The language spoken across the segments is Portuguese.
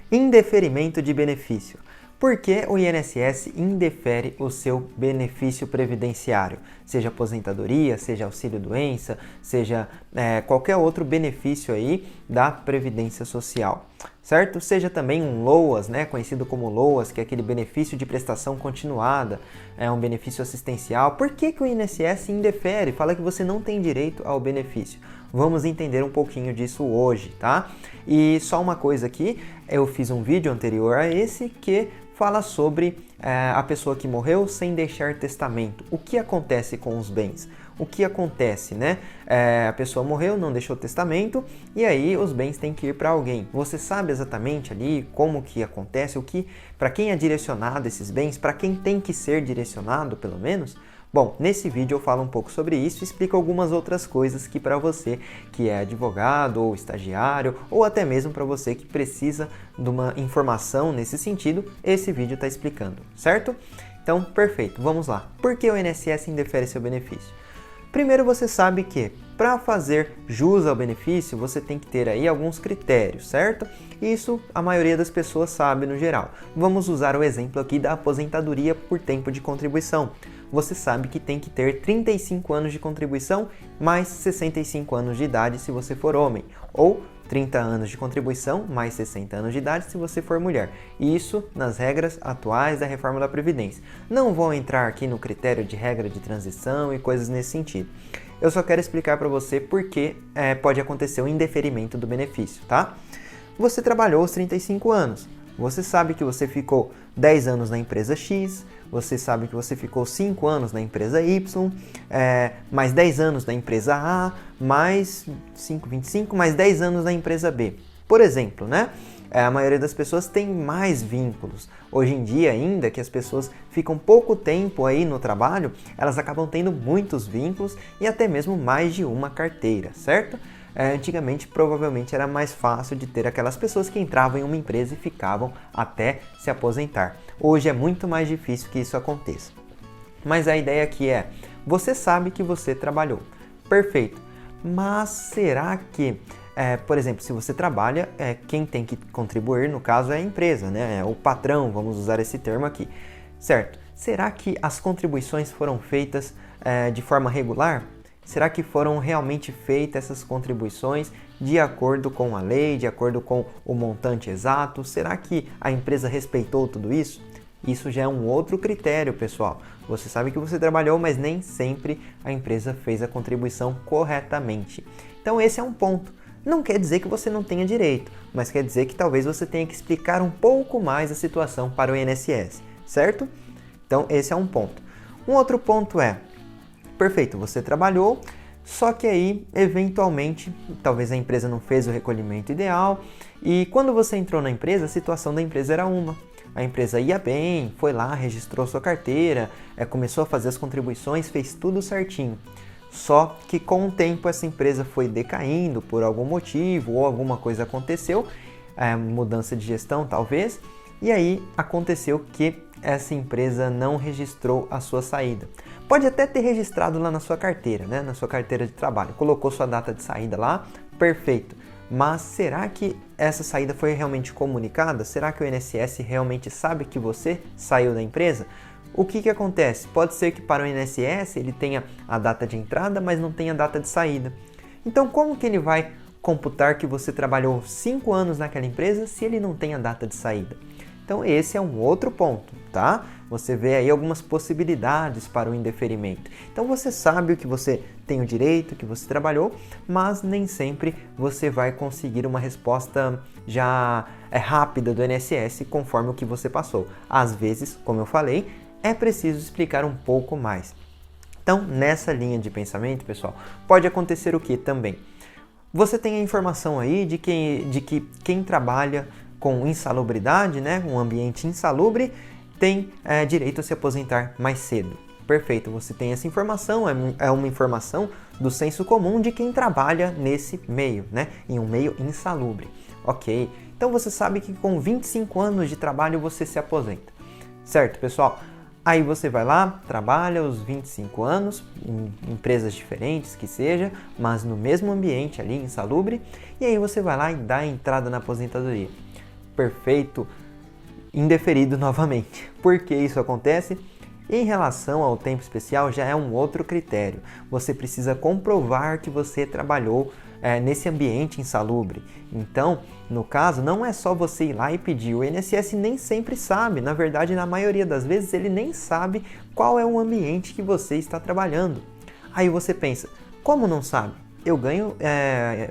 Indeferimento de benefício. Por que o INSS indefere o seu benefício previdenciário? Seja aposentadoria, seja auxílio-doença, seja qualquer outro benefício aí da Previdência Social, certo? Seja também um LOAS, né, conhecido como LOAS, que é aquele benefício de prestação continuada, é um benefício assistencial. Por que o INSS indefere? Fala que você não tem direito ao benefício. Vamos entender um pouquinho disso hoje, tá? E só uma coisa aqui, eu fiz um vídeo anterior a esse que fala sobre a pessoa que morreu sem deixar testamento. O que acontece com os bens? O que acontece, né? A pessoa morreu, não deixou testamento e aí os bens têm que ir para alguém. Você sabe exatamente ali como que acontece, para quem é direcionado esses bens, para quem tem que ser direcionado, pelo menos? Bom, nesse vídeo eu falo um pouco sobre isso e explico algumas outras coisas que para você que é advogado ou estagiário ou até mesmo para você que precisa de uma informação nesse sentido, esse vídeo está explicando, certo? Então, perfeito, vamos lá. Por que o INSS indefere seu benefício? Primeiro, você sabe que para fazer jus ao benefício, você tem que ter aí alguns critérios, certo? Isso a maioria das pessoas sabe no geral. Vamos usar o exemplo aqui da aposentadoria por tempo de contribuição. Você sabe que tem que ter 35 anos de contribuição mais 65 anos de idade se você for homem, ou 30 anos de contribuição mais 60 anos de idade se você for mulher. Isso nas regras atuais da reforma da Previdência. Não vou entrar aqui no critério de regra de transição e coisas nesse sentido. Eu só quero explicar para você por que pode acontecer o indeferimento do benefício, tá? Você trabalhou os 35 anos. Você sabe que você ficou 10 anos na empresa X, você sabe que você ficou 5 anos na empresa Y, mais 10 anos na empresa A, mais 5, 25, mais 10 anos na empresa B. Por exemplo, né? A maioria das pessoas tem mais vínculos. Hoje em dia ainda, que as pessoas ficam pouco tempo aí no trabalho, elas acabam tendo muitos vínculos e até mesmo mais de uma carteira, certo? Antigamente, provavelmente, era mais fácil de ter aquelas pessoas que entravam em uma empresa e ficavam até se aposentar. Hoje é muito mais difícil que isso aconteça. Mas a ideia aqui é, você sabe que você trabalhou. Perfeito. Mas será que, por exemplo, se você trabalha, quem tem que contribuir, no caso, é a empresa, né? É o patrão, vamos usar esse termo aqui. Certo. Será que as contribuições foram feitas de forma regular? Será que foram realmente feitas essas contribuições de acordo com a lei, de acordo com o montante exato? Será que a empresa respeitou tudo isso? Isso já é um outro critério, pessoal. Você sabe que você trabalhou, mas nem sempre a empresa fez a contribuição corretamente. Então esse é um ponto. Não quer dizer que você não tenha direito, mas quer dizer que talvez você tenha que explicar um pouco mais a situação para o INSS, certo? Então esse é um ponto. Um outro ponto é, perfeito, você trabalhou, só que aí, eventualmente, talvez a empresa não fez o recolhimento ideal e quando você entrou na empresa, a situação da empresa era uma. A empresa ia bem, foi lá, registrou sua carteira, começou a fazer as contribuições, fez tudo certinho. Só que com o tempo essa empresa foi decaindo por algum motivo ou alguma coisa aconteceu, mudança de gestão talvez, e aí aconteceu que essa empresa não registrou a sua saída. Pode até ter registrado lá na sua carteira, né? Na sua carteira de trabalho, colocou sua data de saída lá, perfeito. Mas será que essa saída foi realmente comunicada? Será que o INSS realmente sabe que você saiu da empresa? O que acontece? Pode ser que para o INSS ele tenha a data de entrada, mas não tenha a data de saída. Então como que ele vai computar que você trabalhou 5 anos naquela empresa se ele não tem a data de saída? Então esse é um outro ponto, tá? Você vê aí algumas possibilidades para o indeferimento. Então você sabe o que você tem o direito, que você trabalhou, mas nem sempre você vai conseguir uma resposta já rápida do INSS conforme o que você passou. Às vezes, como eu falei, é preciso explicar um pouco mais. Então, nessa linha de pensamento, pessoal, pode acontecer o que também? Você tem a informação aí de que quem trabalha com insalubridade, né, um ambiente insalubre, tem direito a se aposentar mais cedo. Perfeito, você tem essa informação, é uma informação do senso comum de quem trabalha nesse meio, né, em um meio insalubre. Ok, então você sabe que com 25 anos de trabalho você se aposenta. Certo, pessoal? Aí você vai lá, trabalha os 25 anos, em empresas diferentes que seja, mas no mesmo ambiente ali, insalubre, e aí você vai lá e dá a entrada na aposentadoria. perfeito indeferido novamente. Por que isso acontece? Em relação ao tempo especial, já é um outro critério. Você precisa comprovar que você trabalhou nesse ambiente insalubre. Então, no caso, não é só você ir lá e pedir. O INSS nem sempre sabe. Na verdade, na maioria das vezes, ele nem sabe qual é o ambiente que você está trabalhando. Aí você pensa, como não sabe? Eu ganho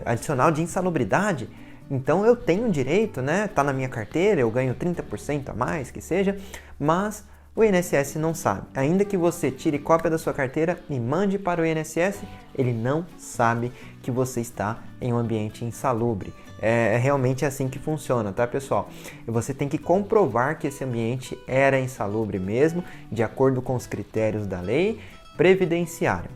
adicional de insalubridade? Então eu tenho direito, né? Tá na minha carteira, eu ganho 30% a mais, que seja, mas o INSS não sabe. Ainda que você tire cópia da sua carteira e mande para o INSS, ele não sabe que você está em um ambiente insalubre. É realmente assim que funciona, tá, pessoal? E você tem que comprovar que esse ambiente era insalubre mesmo, de acordo com os critérios da lei previdenciária.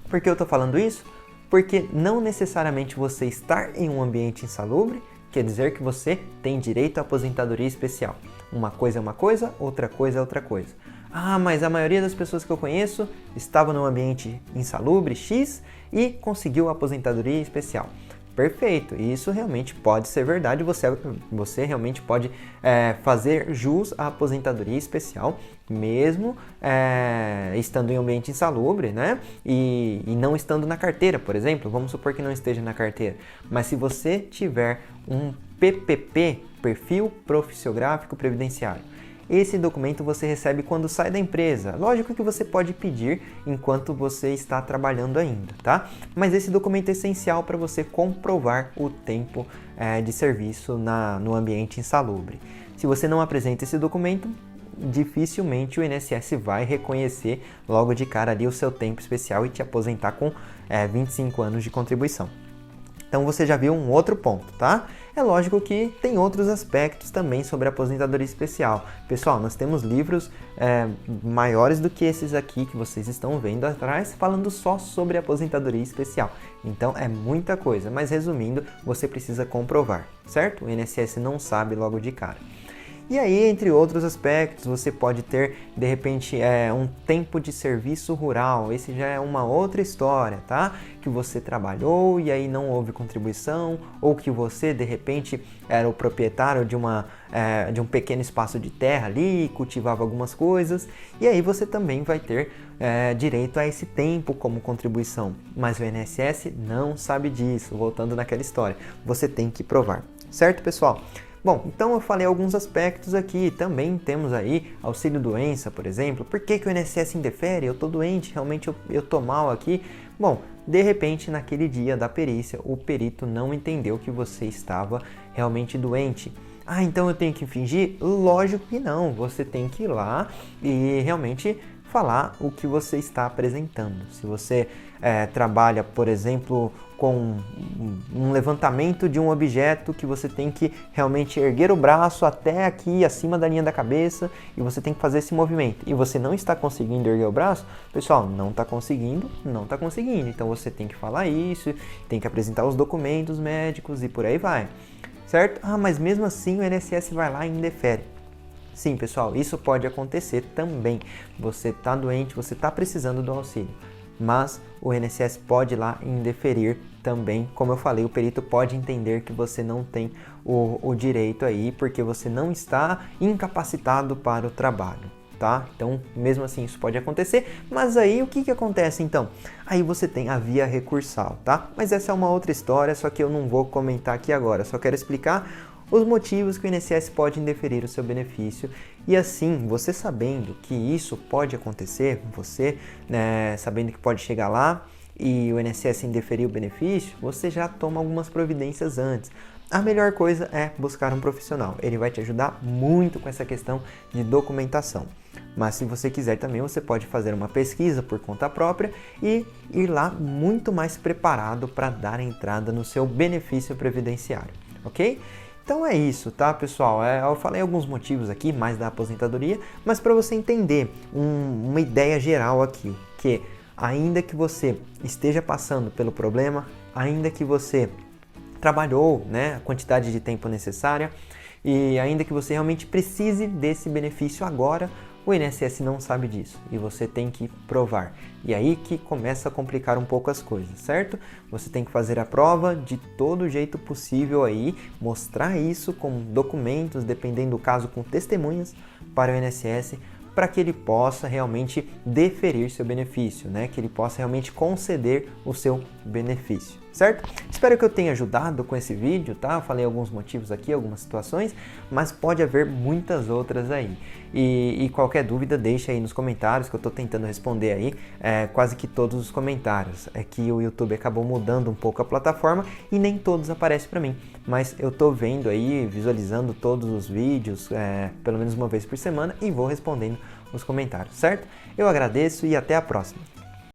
Por que eu estou falando isso? Porque não necessariamente você estar em um ambiente insalubre quer dizer que você tem direito à aposentadoria especial. Uma coisa é uma coisa, outra coisa é outra coisa. Ah, mas a maioria das pessoas que eu conheço estava num ambiente insalubre X e conseguiu a aposentadoria especial. Perfeito, isso realmente pode ser verdade, você realmente pode fazer jus à aposentadoria especial, mesmo estando em um ambiente insalubre, né? E não estando na carteira, por exemplo, vamos supor que não esteja na carteira, mas se você tiver um PPP, Perfil Profissiográfico Previdenciário, esse documento você recebe quando sai da empresa. Lógico que você pode pedir enquanto você está trabalhando ainda, tá? Mas esse documento é essencial para você comprovar o tempo de serviço no ambiente insalubre. Se você não apresenta esse documento, dificilmente o INSS vai reconhecer logo de cara ali o seu tempo especial e te aposentar com 25 anos de contribuição. Então você já viu um outro ponto, tá? É lógico que tem outros aspectos também sobre a aposentadoria especial. Pessoal, nós temos livros maiores do que esses aqui que vocês estão vendo atrás, falando só sobre a aposentadoria especial. Então é muita coisa, mas resumindo, você precisa comprovar, certo? O INSS não sabe logo de cara. E aí, entre outros aspectos, você pode ter, de repente, um tempo de serviço rural. Esse já é uma outra história, tá? Que você trabalhou e aí não houve contribuição, ou que você, de repente, era o proprietário de um pequeno espaço de terra ali, cultivava algumas coisas, e aí você também vai ter direito a esse tempo como contribuição. Mas o INSS não sabe disso, voltando naquela história. Você tem que provar, certo, pessoal? Bom, então eu falei alguns aspectos aqui, também temos aí auxílio-doença, por exemplo. Por que o INSS indefere? Eu estou doente, realmente eu estou mal aqui. Bom, de repente naquele dia da perícia, o perito não entendeu que você estava realmente doente. Ah, então eu tenho que fingir? Lógico que não, você tem que ir lá e realmente falar o que você está apresentando. Se você trabalha, por exemplo, com um levantamento de um objeto que você tem que realmente erguer o braço até aqui acima da linha da cabeça e você tem que fazer esse movimento e você não está conseguindo erguer o braço, pessoal, não está conseguindo. Então você tem que falar isso, tem que apresentar os documentos médicos e por aí vai, certo? Ah, mas mesmo assim o INSS vai lá e indefere. Sim, pessoal, isso pode acontecer também. Você está doente, você está precisando do auxílio, mas o INSS pode ir lá e indeferir também. Como eu falei, o perito pode entender que você não tem o direito aí, porque você não está incapacitado para o trabalho, tá? Então, mesmo assim, isso pode acontecer, mas aí o que acontece então? Aí você tem a via recursal, tá? Mas essa é uma outra história, só que eu não vou comentar aqui agora, só quero explicar os motivos que o INSS pode indeferir o seu benefício e assim, você sabendo que isso pode acontecer, você sabendo que pode chegar lá e o INSS indeferir o benefício, você já toma algumas providências antes. A melhor coisa é buscar um profissional, ele vai te ajudar muito com essa questão de documentação. Mas se você quiser também, você pode fazer uma pesquisa por conta própria e ir lá muito mais preparado para dar entrada no seu benefício previdenciário, ok? Então é isso, tá, pessoal? Eu falei alguns motivos aqui, mais da aposentadoria, mas para você entender uma ideia geral aqui, que ainda que você esteja passando pelo problema, ainda que você trabalhou, né, a quantidade de tempo necessária e ainda que você realmente precise desse benefício agora, O INSS não sabe disso e você tem que provar. E aí que começa a complicar um pouco as coisas, certo? Você tem que fazer a prova de todo jeito possível aí, mostrar isso com documentos, dependendo do caso, com testemunhas para o INSS, para que ele possa realmente deferir seu benefício, né? Que ele possa realmente conceder o seu benefício, certo? Espero que eu tenha ajudado com esse vídeo, tá? Eu falei alguns motivos aqui, algumas situações, mas pode haver muitas outras aí. E qualquer dúvida, deixa aí nos comentários, que eu estou tentando responder aí quase que todos os comentários. É que o YouTube acabou mudando um pouco a plataforma e nem todos aparecem para mim, mas eu estou vendo aí, visualizando todos os vídeos, pelo menos uma vez por semana, e vou respondendo os comentários, certo? Eu agradeço e até a próxima!